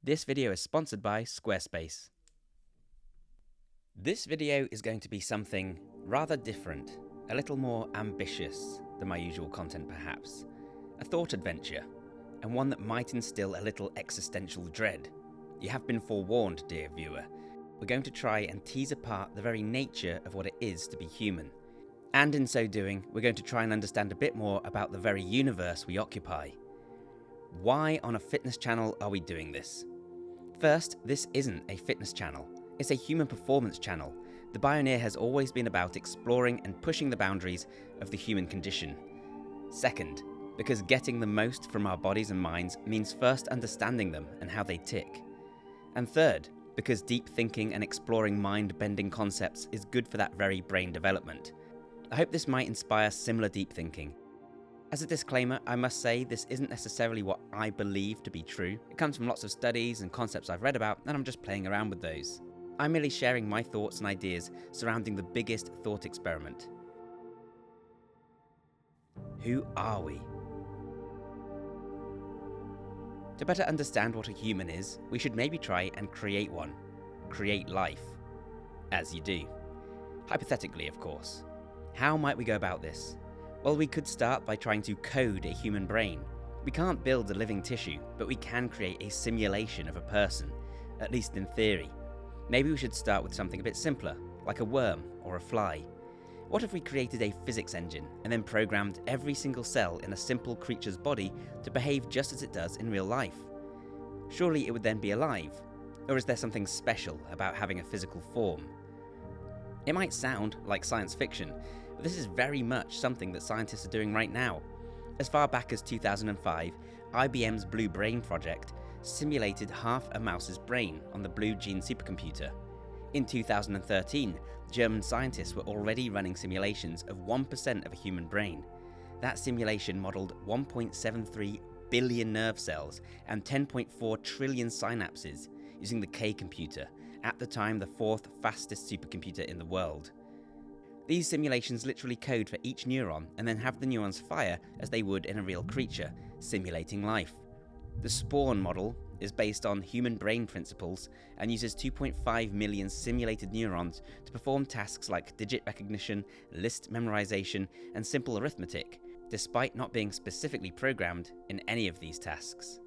This video is sponsored by Squarespace. This video is going to be something rather different, a little more ambitious than my usual content perhaps. A thought adventure, and one that might instill a little existential dread. You have been forewarned, dear viewer. We're going to try and tease apart the very nature of what it is to be human. And in so doing, we're going to try and understand a bit more about the very universe we occupy. Why on a fitness channel are we doing this? First, this isn't a fitness channel. It's a human performance channel. The Bioneer has always been about exploring and pushing the boundaries of the human condition. Second, because getting the most from our bodies and minds means first understanding them and how they tick. And third, because deep thinking and exploring mind-bending concepts is good for that very brain development. I hope this might inspire similar deep thinking. As a disclaimer, I must say this isn't necessarily what I believe to be true. It comes from lots of studies and concepts I've read about, and I'm just playing around with those. I'm merely sharing my thoughts and ideas surrounding the biggest thought experiment. Who are we? To better understand what a human is, we should maybe try and create one. Create life. As you do. Hypothetically, of course. How might we go about this? Well, we could start by trying to code a human brain. We can't build a living tissue, but we can create a simulation of a person, at least in theory. Maybe we should start with something a bit simpler, like a worm or a fly. What if we created a physics engine and then programmed every single cell in a simple creature's body to behave just as it does in real life? Surely it would then be alive. Or is there something special about having a physical form? It might sound like science fiction, but this is very much something that scientists are doing right now. As far back as 2005, IBM's Blue Brain project simulated half a mouse's brain on the Blue Gene supercomputer. In 2013, German scientists were already running simulations of 1% of a human brain. That simulation modelled 1.73 billion nerve cells and 10.4 trillion synapses using the K computer, at the time the fourth fastest supercomputer in the world. These simulations literally code for each neuron and then have the neurons fire as they would in a real creature, simulating life. The Spawn model is based on human brain principles and uses 2.5 million simulated neurons to perform tasks like digit recognition, list memorization, and simple arithmetic, despite not being specifically programmed in any of these tasks.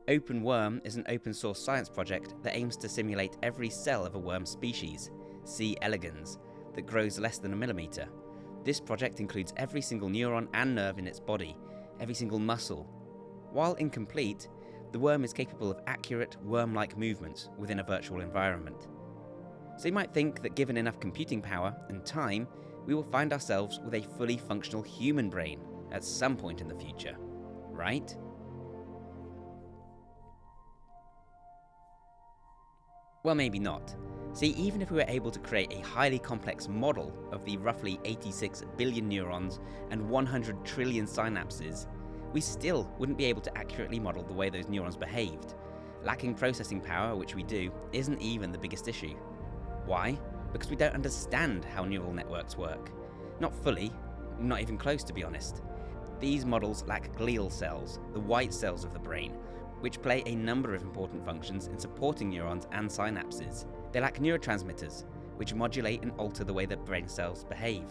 OpenWorm is an open source science project that aims to simulate every cell of a worm species, C. elegans, that grows less than a millimeter. This project includes every single neuron and nerve in its body, every single muscle. While incomplete, the worm is capable of accurate worm-like movements within a virtual environment. So you might think that given enough computing power and time, we will find ourselves with a fully functional human brain at some point in the future, right? Well, maybe not. See, even if we were able to create a highly complex model of the roughly 86 billion neurons and 100 trillion synapses, we still wouldn't be able to accurately model the way those neurons behaved. Lacking processing power, which we do, isn't even the biggest issue. Why? Because we don't understand how neural networks work. Not fully, not even close to be honest. These models lack glial cells, the white cells of the brain, which play a number of important functions in supporting neurons and synapses. They lack neurotransmitters, which modulate and alter the way that brain cells behave.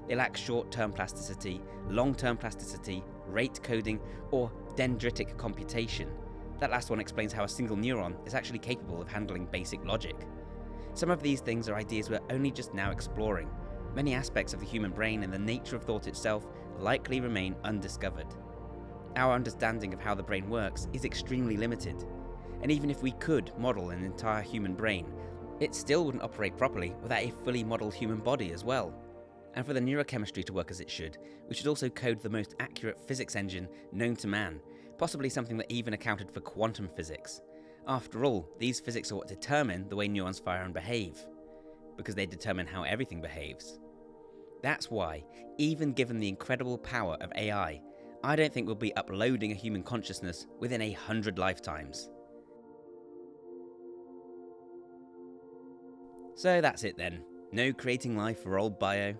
They lack short-term plasticity, long-term plasticity, rate coding, or dendritic computation. That last one explains how a single neuron is actually capable of handling basic logic. Some of these things are ideas we're only just now exploring. Many aspects of the human brain and the nature of thought itself likely remain undiscovered. Our understanding of how the brain works is extremely limited. And even if we could model an entire human brain, it still wouldn't operate properly without a fully modelled human body as well. And for the neurochemistry to work as it should, we should also code the most accurate physics engine known to man, possibly something that even accounted for quantum physics. After all, these physics are what determine the way neurons fire and behave, because they determine how everything behaves. That's why, even given the incredible power of AI, I don't think we'll be uploading a human consciousness within 100 lifetimes. So that's it then. No creating life for old Bio.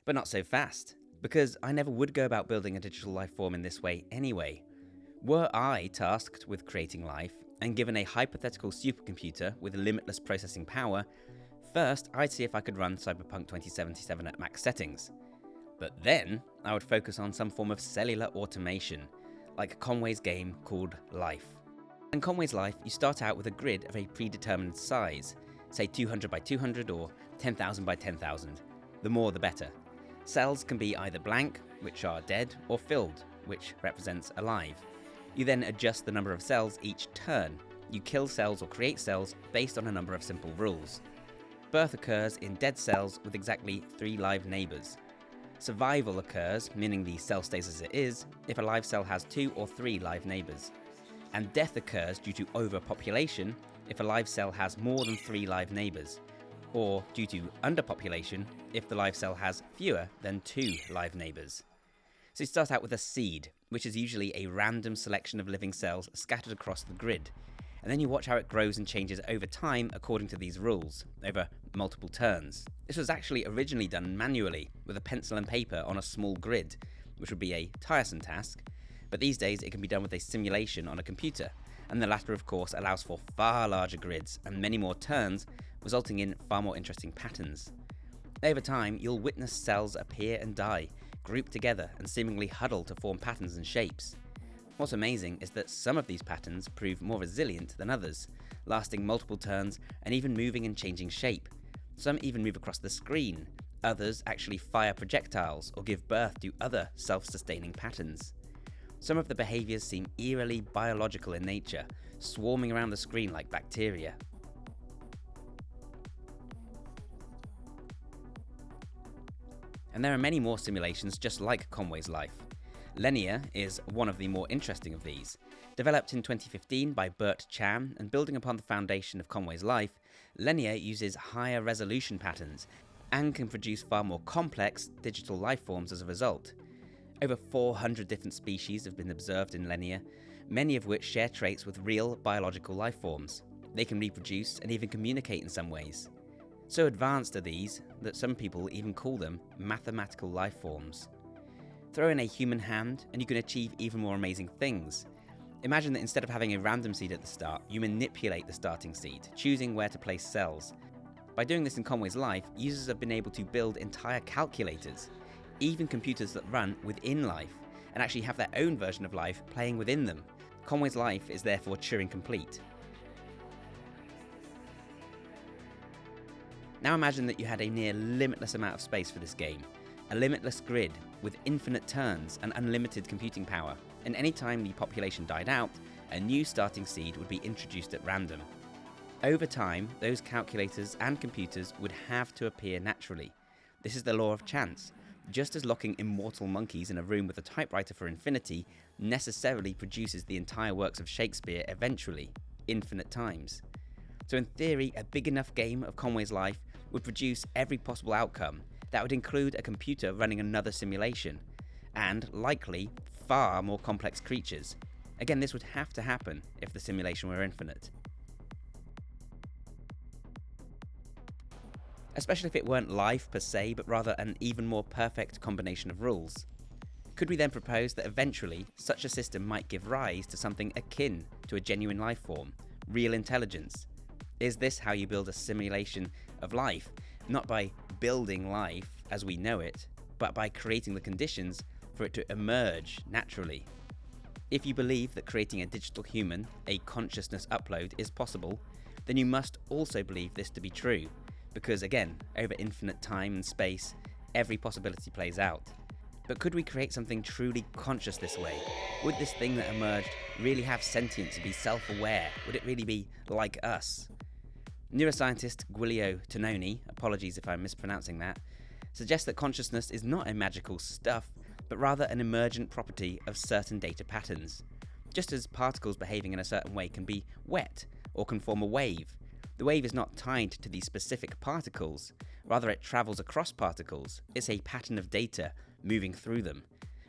But not so fast, because I never would go about building a digital life form in this way anyway. Were I tasked with creating life and given a hypothetical supercomputer with limitless processing power, first I'd see if I could run Cyberpunk 2077 at max settings. But then I would focus on some form of cellular automation, like Conway's game called Life. In Conway's Life, you start out with a grid of a predetermined size, say 200 by 200 or 10,000 by 10,000. The more the better. Cells can be either blank, which are dead, or filled, which represents alive. You then adjust the number of cells each turn. You kill cells or create cells based on a number of simple rules. Birth occurs in dead cells with exactly 3 live neighbours. Survival occurs, meaning the cell stays as it is, if a live cell has 2 or 3 live neighbours. And death occurs due to overpopulation if a live cell has more than 3 live neighbours, or due to underpopulation if the live cell has fewer than 2 live neighbours. So you start out with a seed, which is usually a random selection of living cells scattered across the grid, and then you watch how it grows and changes over time according to these rules, over multiple turns. This was actually originally done manually, with a pencil and paper on a small grid, which would be a tiresome task, but these days it can be done with a simulation on a computer, and the latter of course allows for far larger grids and many more turns, resulting in far more interesting patterns. Over time, you'll witness cells appear and die, group together and seemingly huddle to form patterns and shapes. What's amazing is that some of these patterns prove more resilient than others, lasting multiple turns and even moving and changing shape. Some even move across the screen, others actually fire projectiles or give birth to other self-sustaining patterns. Some of the behaviours seem eerily biological in nature, swarming around the screen like bacteria. And there are many more simulations just like Conway's Life. Linear is one of the more interesting of these. Developed in 2015 by Bert Chan and building upon the foundation of Conway's Life, Linear uses higher resolution patterns and can produce far more complex digital life forms as a result. Over 400 different species have been observed in Linear, many of which share traits with real biological life forms. They can reproduce and even communicate in some ways. So advanced are these that some people even call them mathematical life forms. Throw in a human hand and you can achieve even more amazing things. Imagine that instead of having a random seed at the start, you manipulate the starting seed, choosing where to place cells. By doing this in Conway's Life, users have been able to build entire calculators, even computers that run within Life, and actually have their own version of Life playing within them. Conway's Life is therefore Turing complete. Now imagine that you had a near limitless amount of space for this game, a limitless grid with infinite turns and unlimited computing power, and any time the population died out, a new starting seed would be introduced at random. Over time, those calculators and computers would have to appear naturally. This is the law of chance. Just as locking immortal monkeys in a room with a typewriter for infinity necessarily produces the entire works of Shakespeare eventually, infinite times. So in theory, a big enough game of Conway's Life would produce every possible outcome. That would include a computer running another simulation, and likely far more complex creatures. Again, this would have to happen if the simulation were infinite. Especially if it weren't life per se, but rather an even more perfect combination of rules. Could we then propose that eventually such a system might give rise to something akin to a genuine life form, real intelligence? Is this how you build a simulation of life? Not by building life as we know it, but by creating the conditions for it to emerge naturally. If you believe that creating a digital human, a consciousness upload, is possible, then you must also believe this to be true, because again, over infinite time and space, every possibility plays out. But could we create something truly conscious this way? Would this thing that emerged really have sentience and be self-aware? Would it really be like us? Neuroscientist Giuilo Tononi, apologies if I'm mispronouncing that, suggests that consciousness is not a magical stuff, but rather an emergent property of certain data patterns. Just as particles behaving in a certain way can be wet or can form a wave, the wave is not tied to these specific particles, rather it travels across particles. It's a pattern of data moving through them.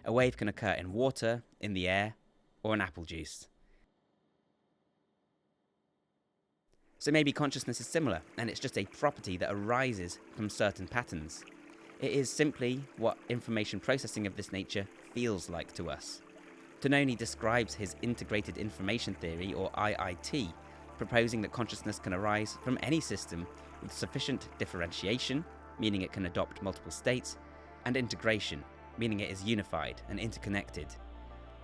A wave can occur in water, in the air, or in apple juice. So maybe consciousness is similar, and it's just a property that arises from certain patterns. It is simply what information processing of this nature feels like to us. Tononi describes his integrated information theory, or IIT, proposing that consciousness can arise from any system with sufficient differentiation, meaning it can adopt multiple states, and integration, meaning it is unified and interconnected.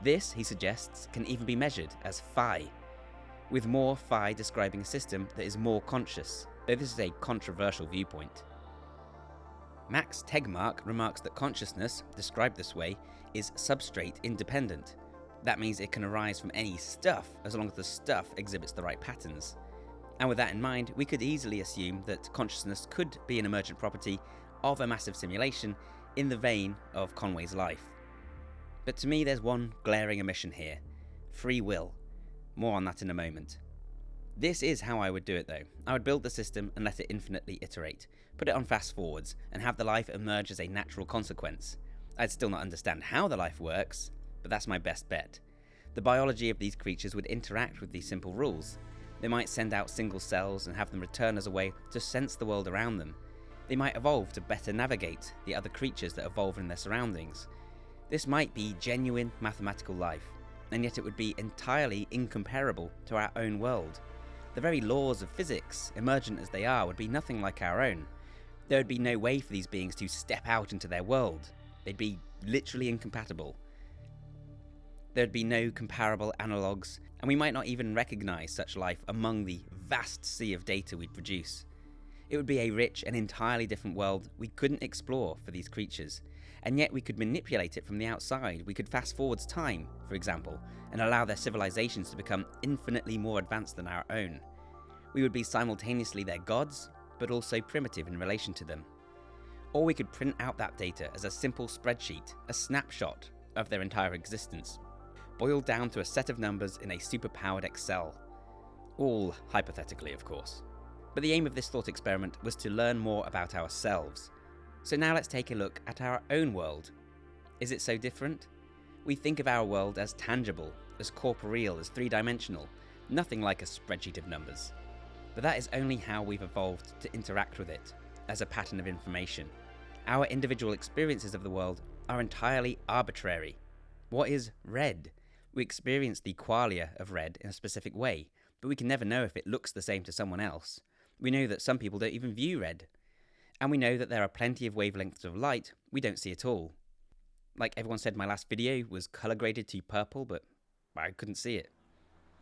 This, he suggests, can even be measured as phi, with more phi describing a system that is more conscious, though this is a controversial viewpoint. Max Tegmark remarks that consciousness, described this way, is substrate independent. That means it can arise from any stuff as long as the stuff exhibits the right patterns. And with that in mind, we could easily assume that consciousness could be an emergent property of a massive simulation in the vein of Conway's life. But to me, there's one glaring omission here: free will. More on that in a moment. This is how I would do it though. I would build the system and let it infinitely iterate, put it on fast forwards, and have the life emerge as a natural consequence. I'd still not understand how the life works, but that's my best bet. The biology of these creatures would interact with these simple rules. They might send out single cells and have them return as a way to sense the world around them. They might evolve to better navigate the other creatures that evolve in their surroundings. This might be genuine mathematical life, and yet it would be entirely incomparable to our own world. The very laws of physics, emergent as they are, would be nothing like our own. There would be no way for these beings to step out into their world. They'd be literally incompatible. There'd be no comparable analogues, and we might not even recognise such life among the vast sea of data we'd produce. It would be a rich and entirely different world we couldn't explore for these creatures, and yet we could manipulate it from the outside. We could fast forward time, for example, and allow their civilizations to become infinitely more advanced than our own. We would be simultaneously their gods, but also primitive in relation to them. Or we could print out that data as a simple spreadsheet, a snapshot of their entire existence, boiled down to a set of numbers in a superpowered Excel. All hypothetically, of course. But the aim of this thought experiment was to learn more about ourselves. So now let's take a look at our own world. Is it so different? We think of our world as tangible, as corporeal, as three-dimensional, nothing like a spreadsheet of numbers. But that is only how we've evolved to interact with it, as a pattern of information. Our individual experiences of the world are entirely arbitrary. What is red? We experience the qualia of red in a specific way, but we can never know if it looks the same to someone else. We know that some people don't even view red. And we know that there are plenty of wavelengths of light we don't see at all. Like everyone said, my last video was color graded to purple, but I couldn't see it.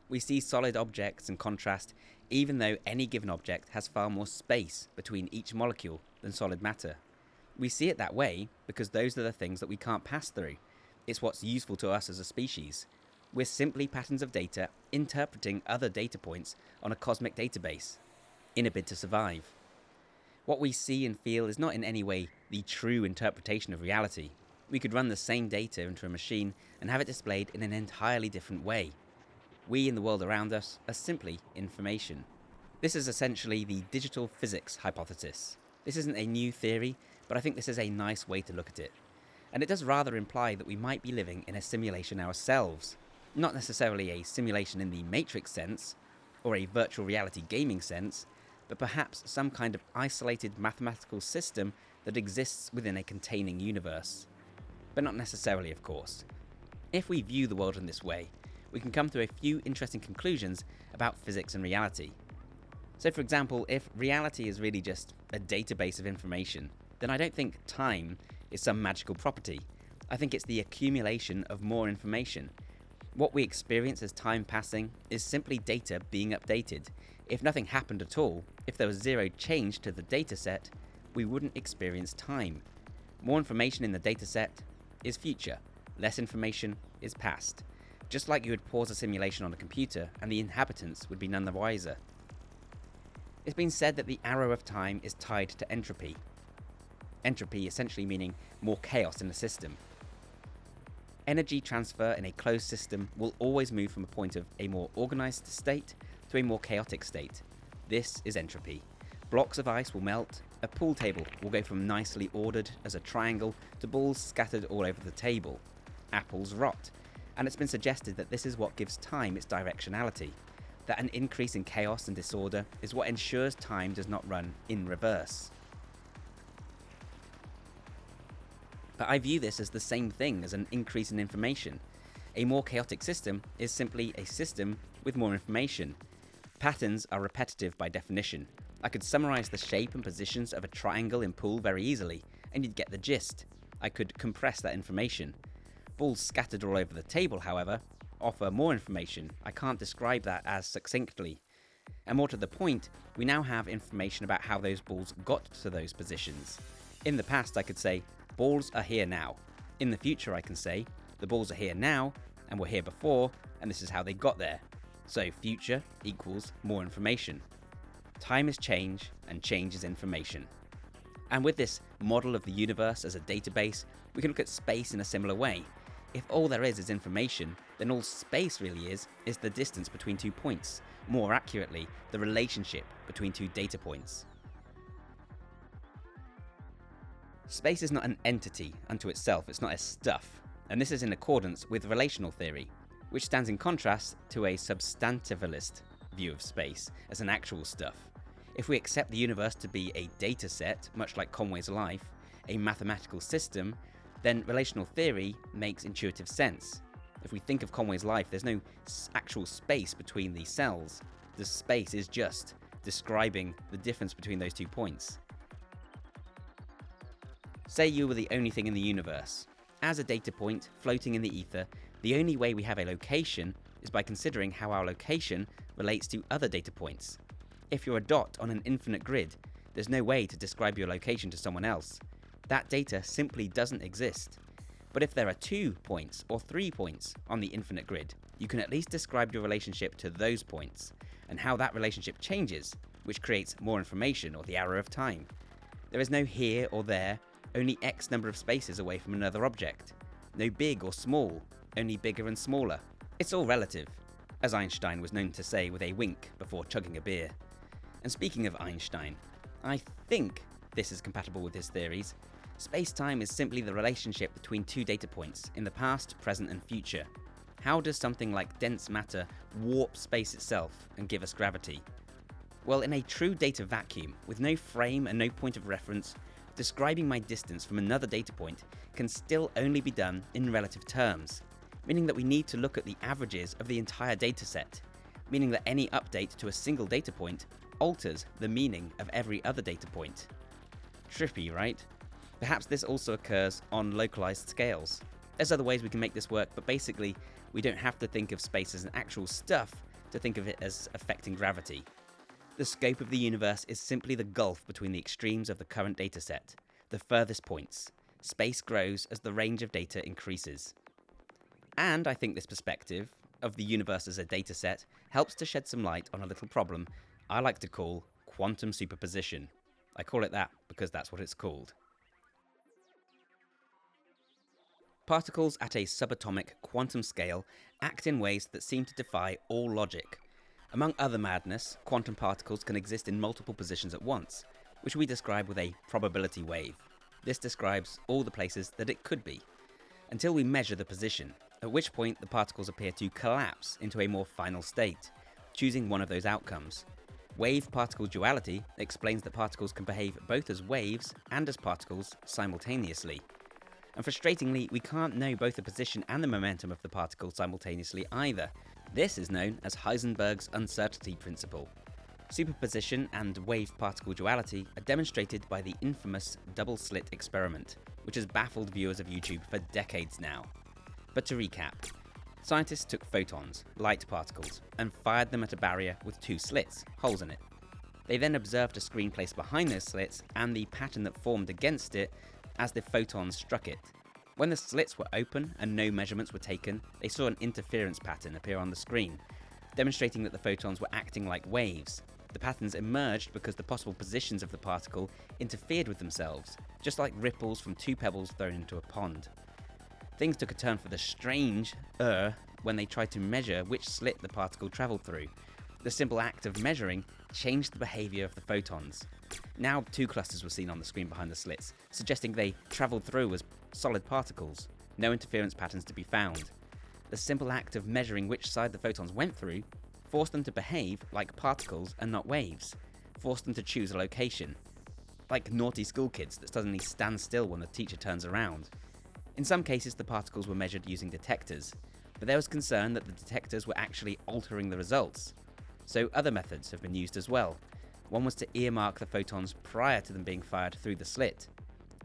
We see solid objects in contrast, even though any given object has far more space between each molecule than solid matter. We see it that way because those are the things that we can't pass through. It's what's useful to us as a species. We're simply patterns of data interpreting other data points on a cosmic database in a bid to survive. What we see and feel is not in any way the true interpretation of reality. We could run the same data into a machine and have it displayed in an entirely different way. We in the world around us are simply information. This is essentially the digital physics hypothesis. This isn't a new theory, but I think this is a nice way to look at it. And it does rather imply that we might be living in a simulation ourselves. Not necessarily a simulation in the Matrix sense, or a virtual reality gaming sense, but perhaps some kind of isolated mathematical system that exists within a containing universe. But not necessarily, of course. If we view the world in this way, we can come to a few interesting conclusions about physics and reality. So for example, if reality is really just a database of information, then I don't think time is some magical property. I think it's the accumulation of more information. What we experience as time passing is simply data being updated. If nothing happened at all, if there was zero change to the dataset, we wouldn't experience time. More information in the dataset is future, less information is past. Just like you would pause a simulation on a computer and the inhabitants would be none the wiser. It's been said that the arrow of time is tied to entropy. Entropy essentially meaning more chaos in the system. Energy transfer in a closed system will always move from a point of a more organized state to a more chaotic state. This is entropy. Blocks of ice will melt, a pool table will go from nicely ordered as a triangle to balls scattered all over the table. Apples rot, and it's been suggested that this is what gives time its directionality, that an increase in chaos and disorder is what ensures time does not run in reverse. But I view this as the same thing as an increase in information. A more chaotic system is simply a system with more information. Patterns are repetitive by definition. I could summarize the shape and positions of a triangle in pool very easily, and you'd get the gist. I could compress that information. Balls scattered all over the table, however, offer more information. I can't describe that as succinctly. And more to the point, we now have information about how those balls got to those positions. In the past, I could say, balls are here now. In the future, I can say, the balls are here now, and were here before, and this is how they got there. So future equals more information. Time is change, and change is information. And with this model of the universe as a database, we can look at space in a similar way. If all there is information, then all space really is the distance between 2 points. More accurately, the relationship between 2 data points. Space is not an entity unto itself, it's not a stuff, and this is in accordance with relational theory, which stands in contrast to a substantivalist view of space as an actual stuff. If we accept the universe to be a data set, much like Conway's life, a mathematical system, then relational theory makes intuitive sense. If we think of Conway's life, there's no actual space between these cells. The space is just describing the difference between those 2 points. Say you were the only thing in the universe. As a data point floating in the ether, the only way we have a location is by considering how our location relates to other data points. If you're a dot on an infinite grid, there's no way to describe your location to someone else. That data simply doesn't exist. But if there are 2 points or 3 points on the infinite grid, you can at least describe your relationship to those points, and how that relationship changes, which creates more information, or the arrow of time. There is no here or there, only X number of spaces away from another object. No big or small, only bigger and smaller. It's all relative, as Einstein was known to say with a wink before chugging a beer. And speaking of Einstein, I think this is compatible with his theories. Space-time is simply the relationship between 2 data points in the past, present and future. How does something like dense matter warp space itself and give us gravity? Well, in a true data vacuum, with no frame and no point of reference, describing my distance from another data point can still only be done in relative terms, meaning that we need to look at the averages of the entire dataset, meaning that any update to a single data point alters the meaning of every other data point. Trippy, right? Perhaps this also occurs on localized scales. There's other ways we can make this work, but basically, we don't have to think of space as an actual stuff to think of it as affecting gravity. The scope of the universe is simply the gulf between the extremes of the current dataset, the furthest points. Space grows as the range of data increases. And I think this perspective of the universe as a dataset helps to shed some light on a little problem I like to call quantum superposition. I call it that because that's what it's called. Particles at a subatomic quantum scale act in ways that seem to defy all logic. Among other madness, quantum particles can exist in multiple positions at once, which we describe with a probability wave. This describes all the places that it could be, until we measure the position, at which point the particles appear to collapse into a more final state, choosing one of those outcomes. Wave-particle duality explains that particles can behave both as waves and as particles simultaneously. And frustratingly, we can't know both the position and the momentum of the particle simultaneously either. This is known as Heisenberg's uncertainty principle. Superposition and wave-particle duality are demonstrated by the infamous double-slit experiment, which has baffled viewers of YouTube for decades now. But to recap, scientists took photons, light particles, and fired them at a barrier with 2 slits, holes in it. They then observed a screen placed behind those slits and the pattern that formed against it as the photons struck it. When the slits were open and no measurements were taken, they saw an interference pattern appear on the screen, demonstrating that the photons were acting like waves. The patterns emerged because the possible positions of the particle interfered with themselves, just like ripples from 2 pebbles thrown into a pond. Things took a turn for the strange when they tried to measure which slit the particle travelled through. The simple act of measuring changed the behaviour of the photons. Now 2 clusters were seen on the screen behind the slits, suggesting they travelled through as solid particles, no interference patterns to be found. The simple act of measuring which side the photons went through forced them to behave like particles and not waves, forced them to choose a location, like naughty school kids that suddenly stand still when the teacher turns around. In some cases, the particles were measured using detectors. but there was concern that the detectors were actually altering the results. So other methods have been used as well. One was to earmark the photons prior to them being fired through the slit.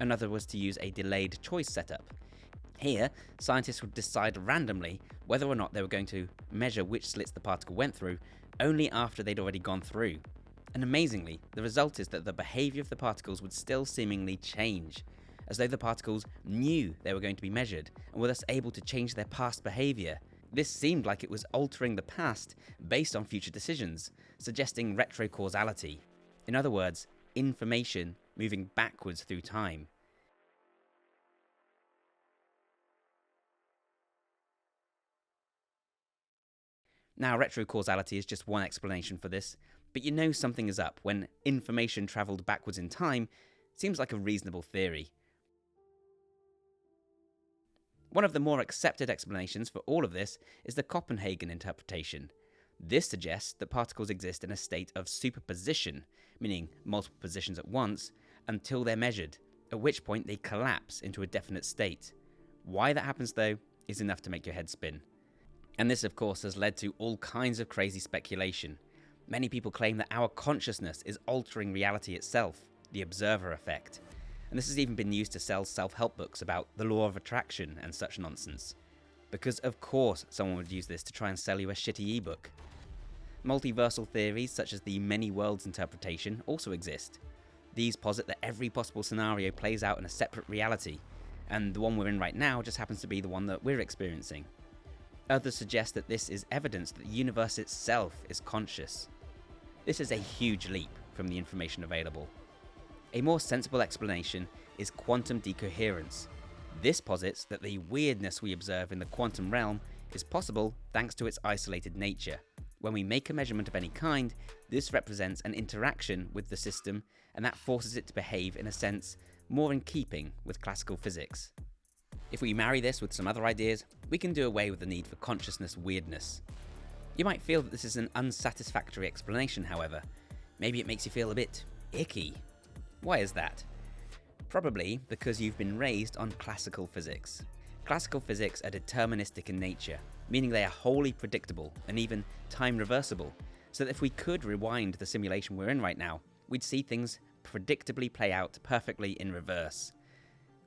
Another was to use a delayed choice setup. Here, scientists would decide randomly whether or not they were going to measure which slits the particle went through only after they'd already gone through. And amazingly, the result is that the behaviour of the particles would still seemingly change, as though the particles knew they were going to be measured and were thus able to change their past behaviour. This seemed like it was altering the past based on future decisions, suggesting retrocausality. In other words, information moving backwards through time. Now, retrocausality is just one explanation for this, but you know something is up when information travelled backwards in time seems like a reasonable theory. One of the more accepted explanations for all of this is the Copenhagen interpretation. This suggests that particles exist in a state of superposition, meaning multiple positions at once, until they're measured, at which point they collapse into a definite state. Why that happens though is enough to make your head spin. And this of course has led to all kinds of crazy speculation. Many people claim that our consciousness is altering reality itself, the observer effect. And this has even been used to sell self-help books about the law of attraction and such nonsense. Because of course someone would use this to try and sell you a shitty ebook. Multiversal theories such as the many worlds interpretation also exist. These posit that every possible scenario plays out in a separate reality, and the one we're in right now just happens to be the one that we're experiencing. Others suggest that this is evidence that the universe itself is conscious. This is a huge leap from the information available. A more sensible explanation is quantum decoherence. This posits that the weirdness we observe in the quantum realm is possible thanks to its isolated nature. When we make a measurement of any kind, this represents an interaction with the system, and that forces it to behave in a sense more in keeping with classical physics. If we marry this with some other ideas, we can do away with the need for consciousness weirdness. You might feel that this is an unsatisfactory explanation, however. Maybe it makes you feel a bit icky. Why is that? Probably because you've been raised on classical physics. Classical physics are deterministic in nature, meaning they are wholly predictable and even time reversible, so that if we could rewind the simulation we're in right now, we'd see things predictably play out perfectly in reverse.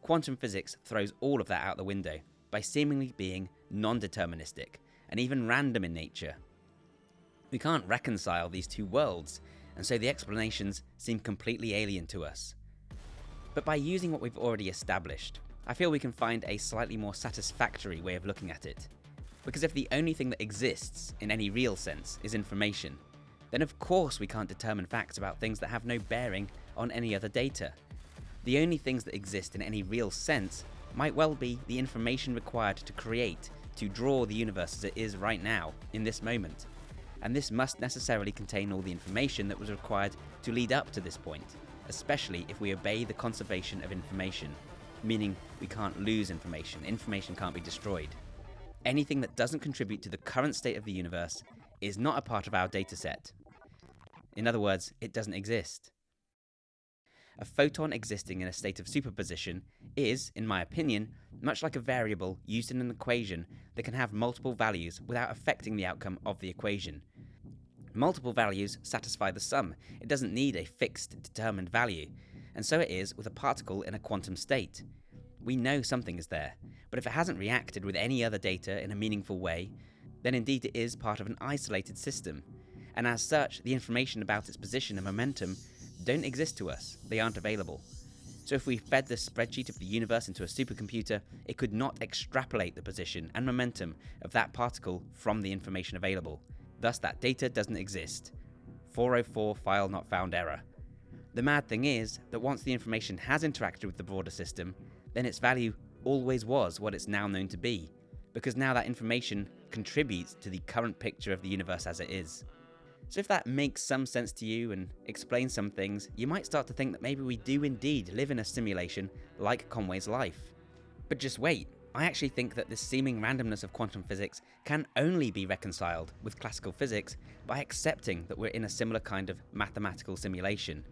Quantum physics throws all of that out the window by seemingly being non-deterministic and even random in nature. We can't reconcile these two worlds, and so the explanations seem completely alien to us. But by using what we've already established, I feel we can find a slightly more satisfactory way of looking at it. Because if the only thing that exists in any real sense is information, then of course we can't determine facts about things that have no bearing on any other data. The only things that exist in any real sense might well be the information required to create, to draw the universe as it is right now, in this moment. And this must necessarily contain all the information that was required to lead up to this point, especially if we obey the conservation of information, meaning we can't lose information, information can't be destroyed. Anything that doesn't contribute to the current state of the universe is not a part of our dataset. In other words, it doesn't exist. A photon existing in a state of superposition is, in my opinion, much like a variable used in an equation that can have multiple values without affecting the outcome of the equation. Multiple values satisfy the sum. It doesn't need a fixed, determined value, and so it is with a particle in a quantum state. We know something is there, but if it hasn't reacted with any other data in a meaningful way, then indeed it is part of an isolated system, and as such, the information about its position and momentum don't exist to us, they aren't available. So if we fed the spreadsheet of the universe into a supercomputer, it could not extrapolate the position and momentum of that particle from the information available. Thus that data doesn't exist. 404 file not found error. The mad thing is that once the information has interacted with the broader system, then its value always was what it's now known to be, because now that information contributes to the current picture of the universe as it is. So if that makes some sense to you and explains some things, you might start to think that maybe we do indeed live in a simulation like Conway's life. But just wait, I actually think that this seeming randomness of quantum physics can only be reconciled with classical physics by accepting that we're in a similar kind of mathematical simulation.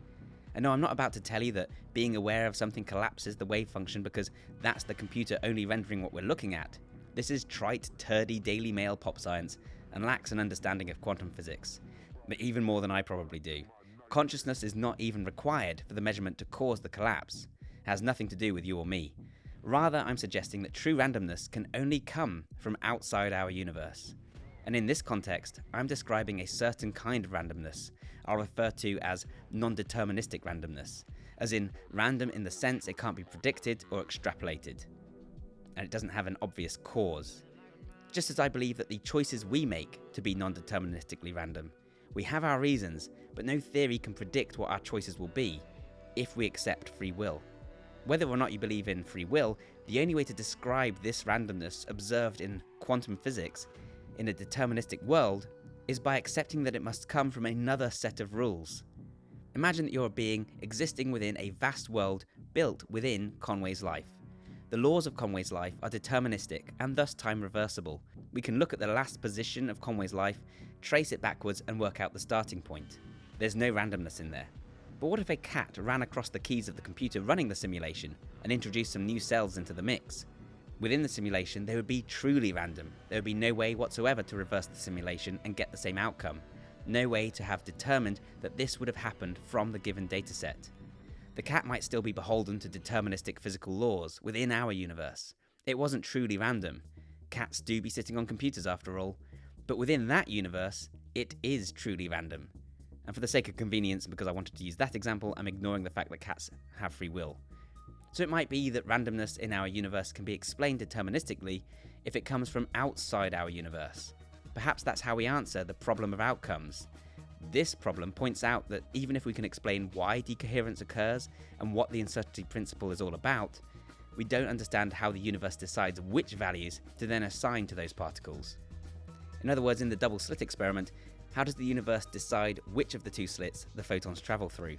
And no, I'm not about to tell you that being aware of something collapses the wave function because that's the computer only rendering what we're looking at. This is trite, turdy Daily Mail pop science and lacks an understanding of quantum physics, but even more than I probably do. Consciousness is not even required for the measurement to cause the collapse. It has nothing to do with you or me. Rather, I'm suggesting that true randomness can only come from outside our universe. And in this context, I'm describing a certain kind of randomness I'll refer to as non-deterministic randomness, as in random in the sense it can't be predicted or extrapolated, and it doesn't have an obvious cause. Just as I believe that the choices we make to be non-deterministically random, we have our reasons, but no theory can predict what our choices will be if we accept free will. Whether or not you believe in free will, the only way to describe this randomness observed in quantum physics in a deterministic world is by accepting that it must come from another set of rules. Imagine that you're a being existing within a vast world built within Conway's life. The laws of Conway's life are deterministic and thus time reversible. We can look at the last position of Conway's life, trace it backwards and work out the starting point. There's no randomness in there. But what if a cat ran across the keys of the computer running the simulation and introduced some new cells into the mix? Within the simulation, they would be truly random. There would be no way whatsoever to reverse the simulation and get the same outcome. No way to have determined that this would have happened from the given dataset. The cat might still be beholden to deterministic physical laws within our universe. It wasn't truly random. Cats do be sitting on computers after all. But within that universe, it is truly random. And for the sake of convenience, because I wanted to use that example, I'm ignoring the fact that cats have free will. So it might be that randomness in our universe can be explained deterministically if it comes from outside our universe. Perhaps that's how we answer the problem of outcomes. This problem points out that even if we can explain why decoherence occurs and what the uncertainty principle is all about, we don't understand how the universe decides which values to then assign to those particles. In other words, in the double slit experiment, how does the universe decide which of the two slits the photons travel through?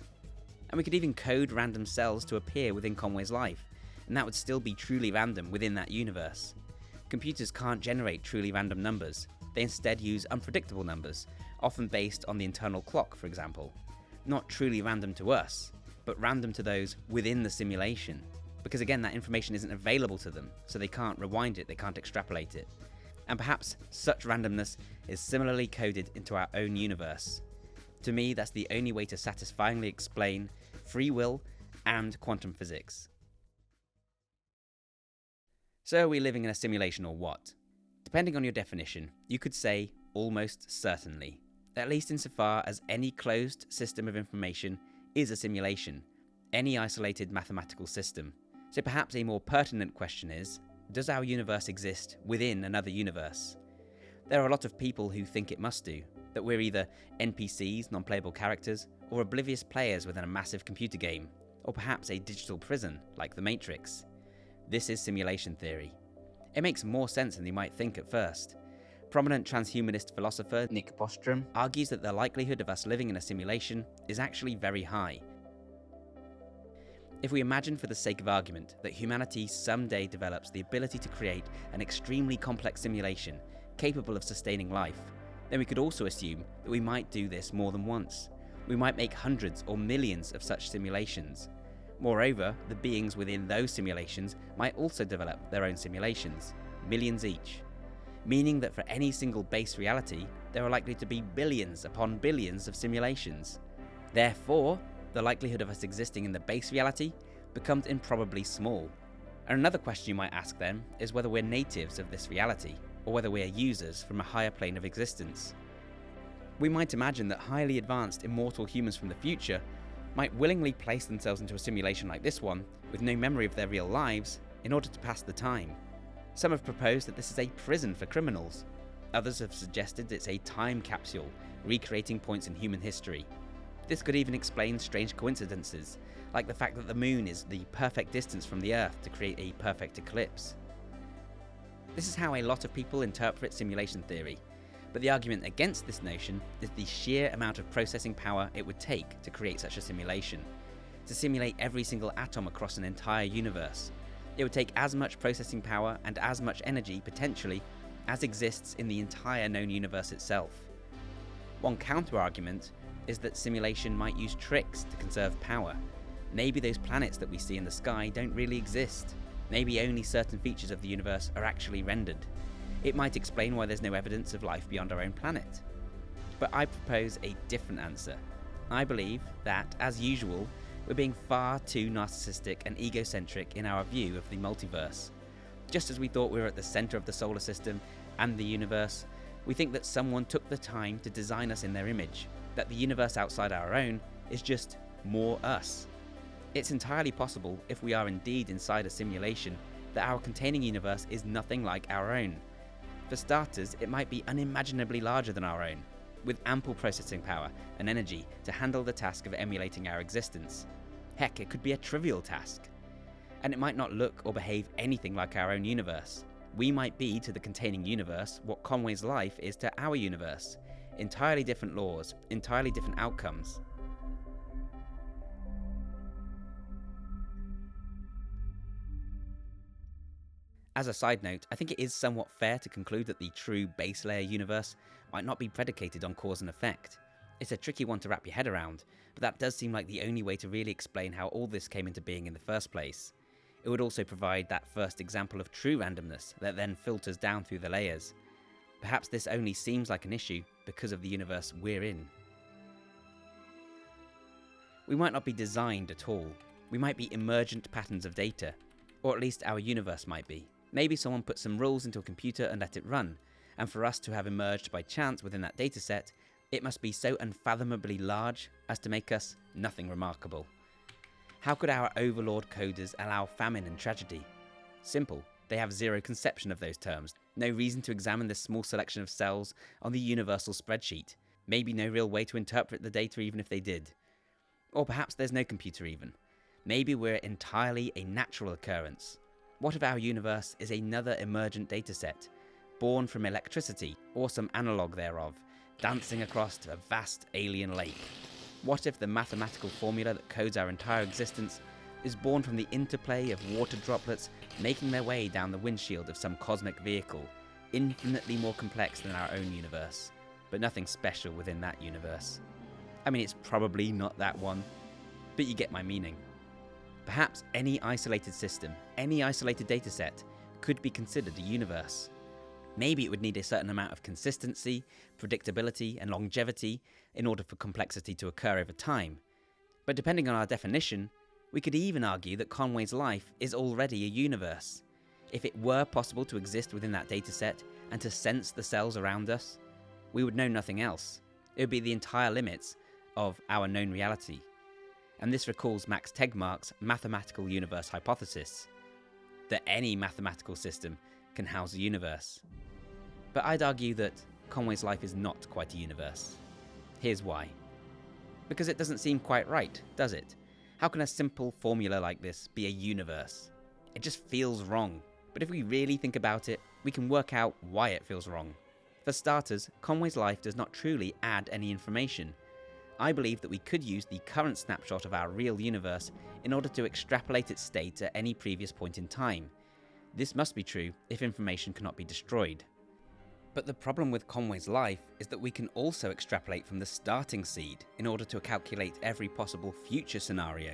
And we could even code random cells to appear within Conway's life, and that would still be truly random within that universe. Computers can't generate truly random numbers. They instead use unpredictable numbers, often based on the internal clock, for example. Not truly random to us, but random to those within the simulation. Because again, that information isn't available to them, so they can't rewind it, they can't extrapolate it. And perhaps such randomness is similarly coded into our own universe. To me, that's the only way to satisfyingly explain free will and quantum physics. So are we living in a simulation or what? Depending on your definition, you could say almost certainly, at least insofar as any closed system of information is a simulation, any isolated mathematical system. So perhaps a more pertinent question is, does our universe exist within another universe? There are a lot of people who think it must do, that we're either NPCs, non-playable characters, or oblivious players within a massive computer game, or perhaps a digital prison, like the Matrix. This is simulation theory. It makes more sense than you might think at first. Prominent transhumanist philosopher Nick Bostrom argues that the likelihood of us living in a simulation is actually very high. If we imagine for the sake of argument that humanity someday develops the ability to create an extremely complex simulation capable of sustaining life, then we could also assume that we might do this more than once. We might make hundreds or millions of such simulations. Moreover, the beings within those simulations might also develop their own simulations, millions each. Meaning that for any single base reality, there are likely to be billions upon billions of simulations. Therefore, the likelihood of us existing in the base reality becomes improbably small. And another question you might ask then is whether we're natives of this reality, or whether we are users from a higher plane of existence. We might imagine that highly advanced immortal humans from the future might willingly place themselves into a simulation like this one, with no memory of their real lives, in order to pass the time. Some have proposed that this is a prison for criminals. Others have suggested it's a time capsule, recreating points in human history. This could even explain strange coincidences, like the fact that the moon is the perfect distance from the Earth to create a perfect eclipse. This is how a lot of people interpret simulation theory, but the argument against this notion is the sheer amount of processing power it would take to create such a simulation. To simulate every single atom across an entire universe, it would take as much processing power and as much energy, potentially, as exists in the entire known universe itself. One counter-argument is that simulation might use tricks to conserve power. Maybe those planets that we see in the sky don't really exist. Maybe only certain features of the universe are actually rendered. It might explain why there's no evidence of life beyond our own planet. But I propose a different answer. I believe that, as usual, we're being far too narcissistic and egocentric in our view of the multiverse. Just as we thought we were at the centre of the solar system and the universe, we think that someone took the time to design us in their image, that the universe outside our own is just more us. It's entirely possible, if we are indeed inside a simulation, that our containing universe is nothing like our own. For starters, it might be unimaginably larger than our own, with ample processing power and energy to handle the task of emulating our existence. Heck, it could be a trivial task. And it might not look or behave anything like our own universe. We might be to the containing universe what Conway's life is to our universe. Entirely different laws, entirely different outcomes. As a side note, I think it is somewhat fair to conclude that the true base layer universe might not be predicated on cause and effect. It's a tricky one to wrap your head around, but that does seem like the only way to really explain how all this came into being in the first place. It would also provide that first example of true randomness that then filters down through the layers. Perhaps this only seems like an issue because of the universe we're in. We might not be designed at all. We might be emergent patterns of data, or at least our universe might be. Maybe someone put some rules into a computer and let it run, and for us to have emerged by chance within that dataset, it must be so unfathomably large as to make us nothing remarkable. How could our overlord coders allow famine and tragedy? Simple, they have zero conception of those terms, no reason to examine this small selection of cells on the universal spreadsheet, maybe no real way to interpret the data even if they did. Or perhaps there's no computer even. Maybe we're entirely a natural occurrence. What if our universe is another emergent dataset, born from electricity or some analogue thereof, dancing across a vast alien lake? What if the mathematical formula that codes our entire existence is born from the interplay of water droplets making their way down the windshield of some cosmic vehicle, infinitely more complex than our own universe, but nothing special within that universe? I mean, it's probably not that one, but you get my meaning. Perhaps any isolated system, any isolated dataset, could be considered a universe. Maybe it would need a certain amount of consistency, predictability, and longevity in order for complexity to occur over time. But depending on our definition, we could even argue that Conway's life is already a universe. If it were possible to exist within that dataset and to sense the cells around us, we would know nothing else. It would be the entire limits of our known reality. And this recalls Max Tegmark's mathematical universe hypothesis, that any mathematical system can house a universe. But I'd argue that Conway's life is not quite a universe. Here's why. Because it doesn't seem quite right, does it? How can a simple formula like this be a universe? It just feels wrong. But if we really think about it, we can work out why it feels wrong. For starters, Conway's life does not truly add any information. I believe that we could use the current snapshot of our real universe in order to extrapolate its state at any previous point in time. This must be true if information cannot be destroyed. But the problem with Conway's life is that we can also extrapolate from the starting seed in order to calculate every possible future scenario.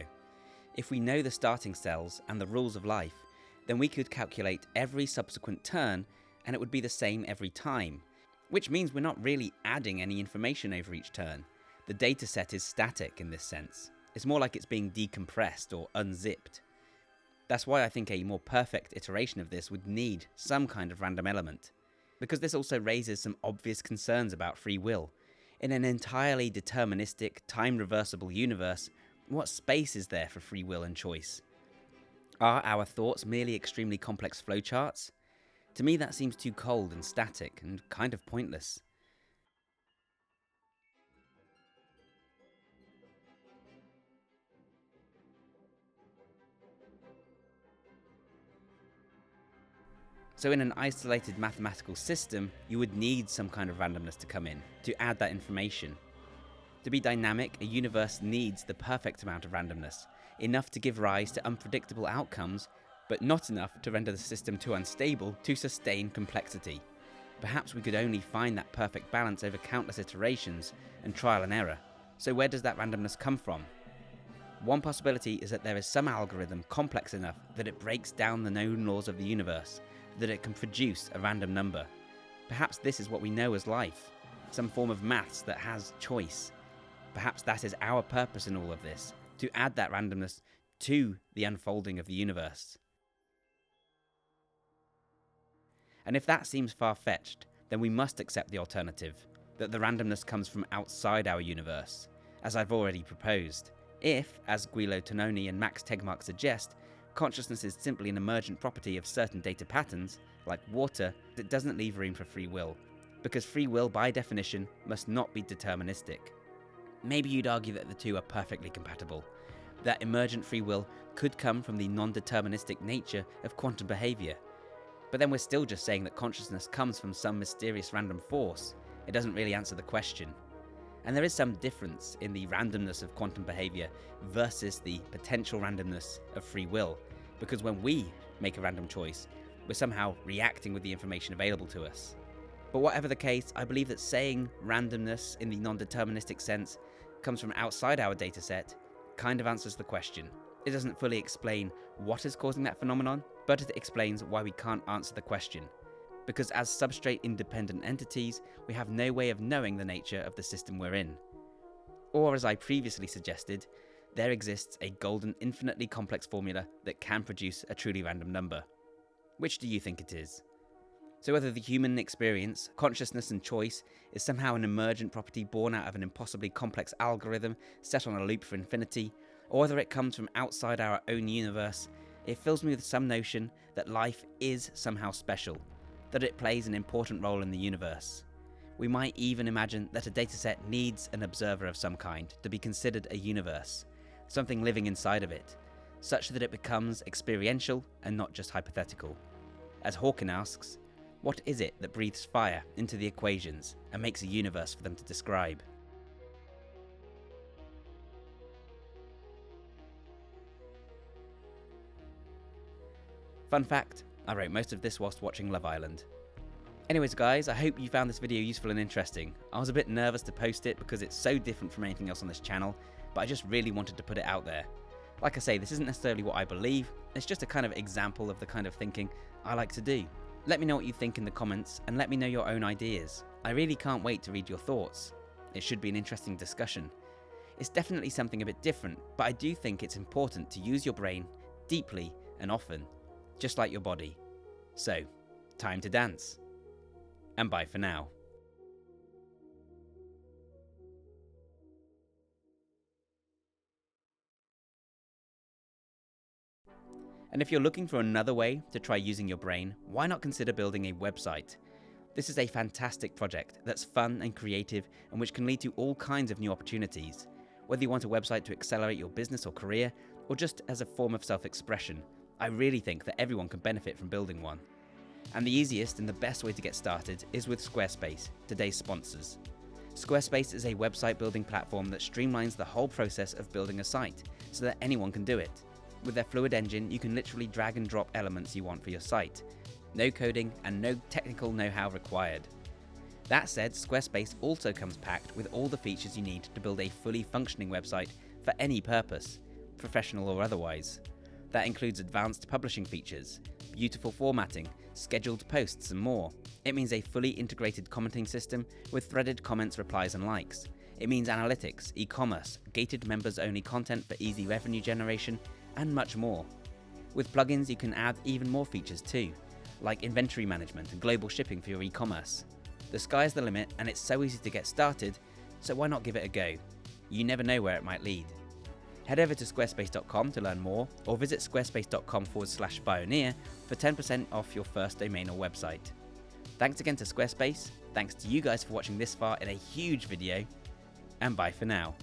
If we know the starting cells and the rules of life, then we could calculate every subsequent turn and it would be the same every time, which means we're not really adding any information over each turn. The dataset is static in this sense. It's more like it's being decompressed or unzipped. That's why I think a more perfect iteration of this would need some kind of random element, because this also raises some obvious concerns about free will. In an entirely deterministic, time-reversible universe, what space is there for free will and choice? Are our thoughts merely extremely complex flowcharts? To me that seems too cold and static and kind of pointless. So in an isolated mathematical system, you would need some kind of randomness to come in, to add that information. To be dynamic, a universe needs the perfect amount of randomness, enough to give rise to unpredictable outcomes, but not enough to render the system too unstable to sustain complexity. Perhaps we could only find that perfect balance over countless iterations and trial and error. So where does that randomness come from? One possibility is that there is some algorithm complex enough that it breaks down the known laws of the universe, that it can produce a random number. Perhaps this is what we know as life, some form of maths that has choice. Perhaps that is our purpose in all of this, to add that randomness to the unfolding of the universe. And if that seems far-fetched, then we must accept the alternative, that the randomness comes from outside our universe, as I've already proposed. If, as Giuilo, Tononi and Max Tegmark suggest, consciousness is simply an emergent property of certain data patterns, like water, it doesn't leave room for free will, because free will by definition must not be deterministic. Maybe you'd argue that the two are perfectly compatible, that emergent free will could come from the non-deterministic nature of quantum behaviour. But then we're still just saying that consciousness comes from some mysterious random force. It doesn't really answer the question. And there is some difference in the randomness of quantum behaviour versus the potential randomness of free will, because when we make a random choice, we're somehow reacting with the information available to us. But whatever the case, I believe that saying randomness in the non-deterministic sense comes from outside our dataset kind of answers the question. It doesn't fully explain what is causing that phenomenon, but it explains why we can't answer the question. Because as substrate-independent entities, we have no way of knowing the nature of the system we're in. Or, as I previously suggested, there exists a golden infinitely complex formula that can produce a truly random number. Which do you think it is? So whether the human experience, consciousness and choice is somehow an emergent property born out of an impossibly complex algorithm set on a loop for infinity, or whether it comes from outside our own universe, it fills me with some notion that life is somehow special, that it plays an important role in the universe. We might even imagine that a dataset needs an observer of some kind to be considered a universe, something living inside of it, such that it becomes experiential and not just hypothetical. As Hawking asks, what is it that breathes fire into the equations and makes a universe for them to describe? Fun fact, I wrote most of this whilst watching Love Island. Anyways guys, I hope you found this video useful and interesting. I was a bit nervous to post it because it's so different from anything else on this channel, but I just really wanted to put it out there. Like I say, this isn't necessarily what I believe, it's just a kind of example of the kind of thinking I like to do. Let me know what you think in the comments and let me know your own ideas. I really can't wait to read your thoughts. It should be an interesting discussion. It's definitely something a bit different, but I do think it's important to use your brain deeply and often, just like your body. So, time to dance. And bye for now. And if you're looking for another way to try using your brain, why not consider building a website? This is a fantastic project that's fun and creative and which can lead to all kinds of new opportunities. Whether you want a website to accelerate your business or career, or just as a form of self-expression, I really think that everyone can benefit from building one. And the easiest and the best way to get started is with Squarespace, today's sponsors. Squarespace is a website building platform that streamlines the whole process of building a site so that anyone can do it. With their fluid engine, you can literally drag and drop elements you want for your site. No coding and no technical know-how required. That said, Squarespace also comes packed with all the features you need to build a fully functioning website for any purpose, professional or otherwise. That includes advanced publishing features, beautiful formatting, scheduled posts and more. It means a fully integrated commenting system with threaded comments, replies and likes. It means analytics, e-commerce, gated members-only content for easy revenue generation, and much more. With plugins you can add even more features too, like inventory management and global shipping for your e-commerce. The sky's the limit and it's so easy to get started, so why not give it a go? You never know where it might lead. Head over to squarespace.com to learn more, or visit squarespace.com/Bioneer for 10% off your first domain or website. Thanks again to Squarespace, thanks to you guys for watching this far in a huge video, and bye for now.